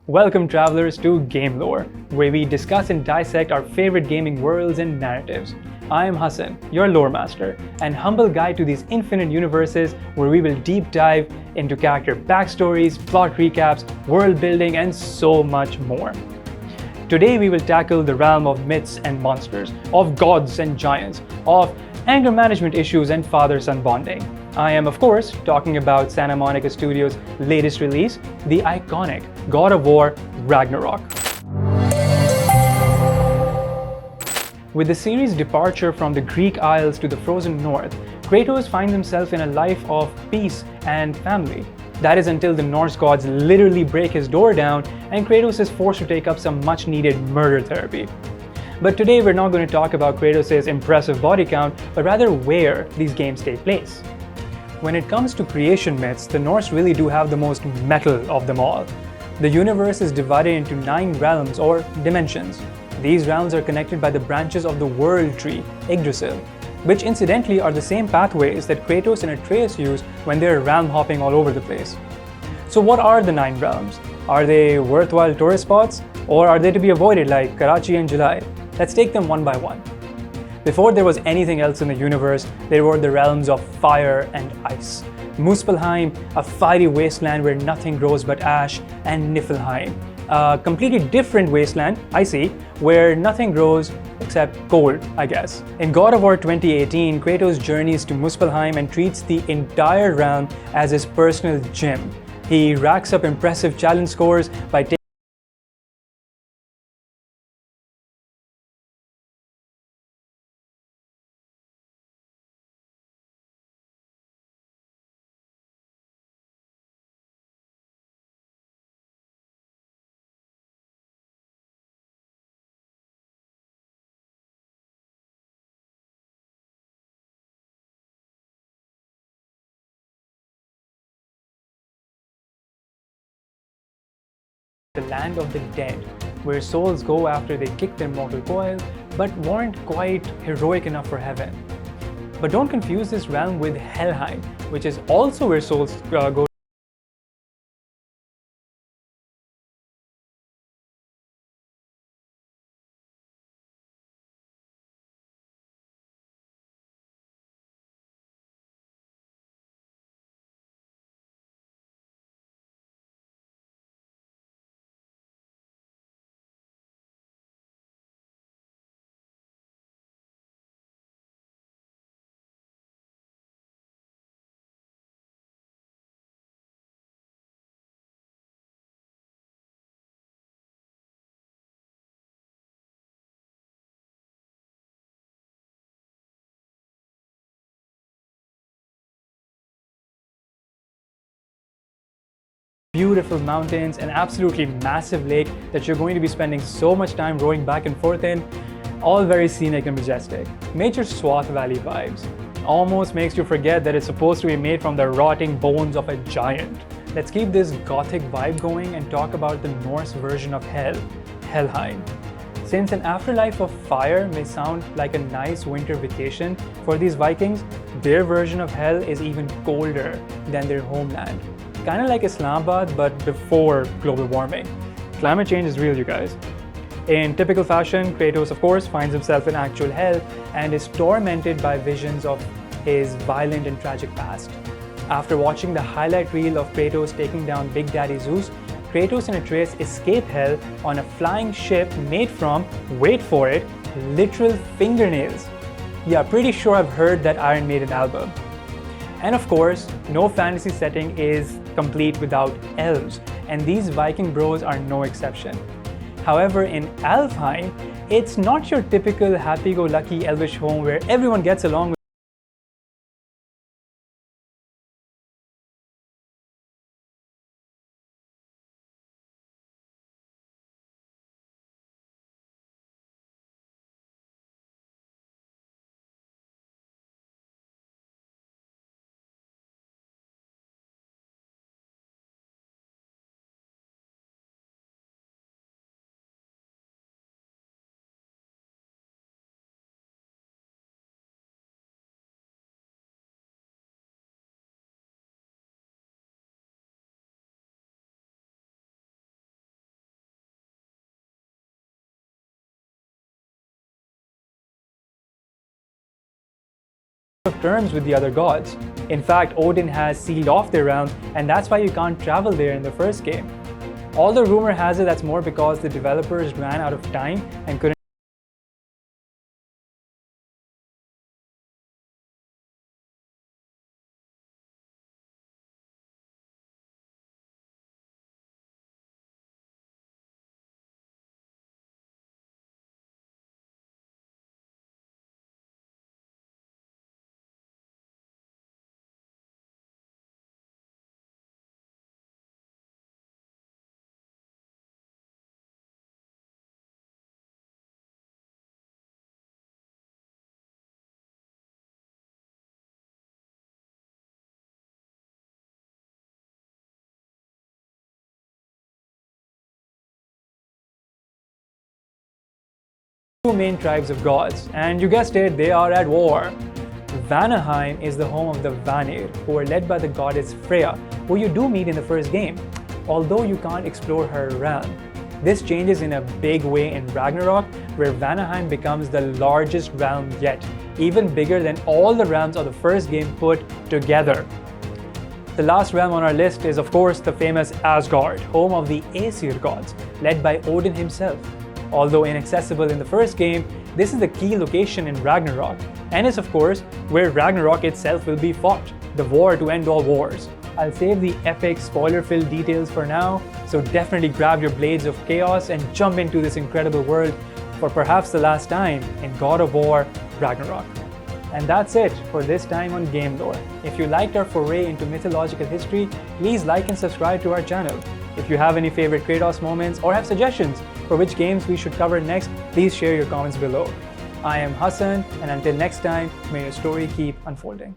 Welcome travelers to Game Lore, where we discuss and dissect our favorite gaming worlds and narratives. I am Hassan, your lore master, and humble guide to these infinite universes where we will deep dive into character backstories, plot recaps, world building, and so much more. Today we will tackle the realm of myths and monsters, of gods and giants, of anger management issues and father-son bonding. I am, of course, talking about Santa Monica Studios' latest release, the iconic God of War Ragnorak. With the series' departure from the Greek Isles to the frozen north, Kratos finds himself in a life of peace and family. That is until the Norse gods literally break his door down and Kratos is forced to take up some much-needed murder therapy. But today we're not going to talk about Kratos' impressive body count, but rather where these games take place. When it comes to creation myths, the Norse really do have the most metal of them all. The universe is divided into 9 realms or dimensions. These realms are connected by the branches of the world tree, Yggdrasil, which incidentally are the same pathways that Kratos and Atreus use when they're realm hopping all over the place. So what are the 9 realms? Are they worthwhile tourist spots, or are they to be avoided like Karachi in July? Let's take them one by one. Before there was anything else in the universe, there were the realms of fire and ice. Muspelheim, a fiery wasteland where nothing grows but ash, and Niflheim, a completely different wasteland, icy, where nothing grows except cold, I guess. In God of War 2018, Kratos journeys to Muspelheim and treats the entire realm as his personal gym. He racks up impressive challenge scores by taking the land of the dead, where souls go after they kick their mortal coil, but weren't quite heroic enough for heaven. But don't confuse this realm with Helheim, which is also where souls go. Beautiful mountains, an absolutely massive lake that you're going to be spending so much time rowing back and forth in, all very scenic and majestic. Major Swath Valley vibes. Almost makes you forget that it's supposed to be made from the rotting bones of a giant. Let's keep this gothic vibe going and talk about the Norse version of hell, Helheim. Since an afterlife of fire may sound like a nice winter vacation for these Vikings, their version of hell is even colder than their homeland. Kind of like Islamabad, but before global warming. Climate change is real, you guys. In typical fashion, Kratos, of course, finds himself in actual hell and is tormented by visions of his violent and tragic past. After watching the highlight reel of Kratos taking down Big Daddy Zeus, Kratos and Atreus escape hell on a flying ship made from, wait for it, literal fingernails. Yeah, pretty sure I've heard that Iron Maiden album. And of course, no fantasy setting is complete without elves, and these Viking bros are no exception. However, in Alfheim, it's not your typical happy-go-lucky elvish home where everyone gets along of terms with the other gods. In fact, Odin has sealed off their realm, and that's why you can't travel there in the first game. Although rumor has it that's more because the developers ran out of time and couldn't two main tribes of gods, and you guessed it, they are at war. Vanaheim is the home of the Vanir, who are led by the goddess Freya, who you do meet in the first game, although you can't explore her realm. This changes in a big way in Ragnarok, where Vanaheim becomes the largest realm yet, even bigger than all the realms of the first game put together. The last realm on our list is of course the famous Asgard, home of the Aesir gods, led by Odin himself. Although inaccessible in the first game, this is the key location in Ragnarok, and is of course where Ragnarok itself will be fought, the war to end all wars. I'll save the epic spoiler-filled details for now, so definitely grab your blades of chaos and jump into this incredible world for perhaps the last time in God of War Ragnorak. And that's it for this time on Game Lore. If you liked our foray into mythological history, please like and subscribe to our channel. If you have any favorite Kratos moments or have suggestions for which games we should cover next, please share your comments below. I am Hassan, and until next time, may your story keep unfolding.